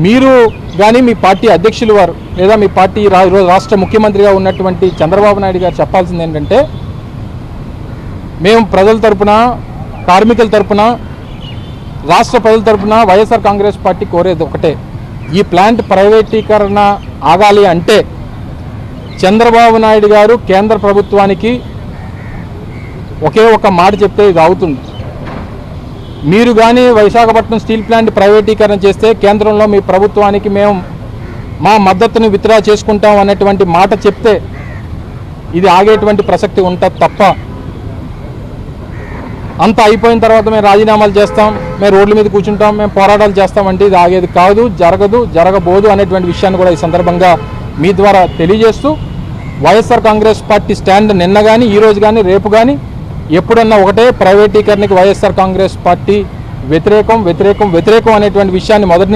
మీరు కానీ మీ పార్టీ అధ్యక్షులు వారు లేదా మీ పార్టీ రాష్ట్ర ముఖ్యమంత్రిగా ఉన్నటువంటి చంద్రబాబు నాయుడు గారు చెప్పాల్సింది ఏంటంటే, మేము ప్రజల తరపున, కార్మికుల తరపున, రాష్ట్ర ప్రజల తరపున వైఎస్ఆర్ కాంగ్రెస్ పార్టీ కోరేది ఒకటే, ఈ ప్లాంట్ ప్రైవేటీకరణ ఆగాలి అంటే చంద్రబాబు నాయుడు గారు కేంద్ర ప్రభుత్వానికి ఒకే ఒక మాట చెప్తే ఇది అవుతుంది. మీరు కానీ విశాఖపట్నం స్టీల్ ప్లాంట్ ప్రైవేటీకరణ చేస్తే కేంద్రంలో మీ ప్రభుత్వానికి మేము మా మద్దతుని విత్డ్రా చేసుకుంటాం అనేటువంటి మాట చెప్తే ఇది ఆగేటువంటి ప్రసక్తి ఉంటుంది తప్ప, అంతా అయిపోయిన తర్వాత మేము రాజీనామాలు చేస్తాం, మేము రోడ్ల మీద కూర్చుంటాం, మేము పోరాటాలు చేస్తామంటే ఇది ఆగేది కాదు, జరగదు, జరగబోదు అనేటువంటి విషయాన్ని కూడా ఈ సందర్భంగా మీ ద్వారా తెలియజేస్తూ, వైఎస్ఆర్ కాంగ్రెస్ పార్టీ స్టాండ్ నిన్న కానీ, ఈరోజు కానీ, రేపు కానీ ఎప్పుడన్నా ఒకటే, ప్రైవేటీకరణకి వైఎస్ఆర్ కాంగ్రెస్ పార్టీ వ్యతిరేకం అనేటువంటి విషయాన్ని మొదటి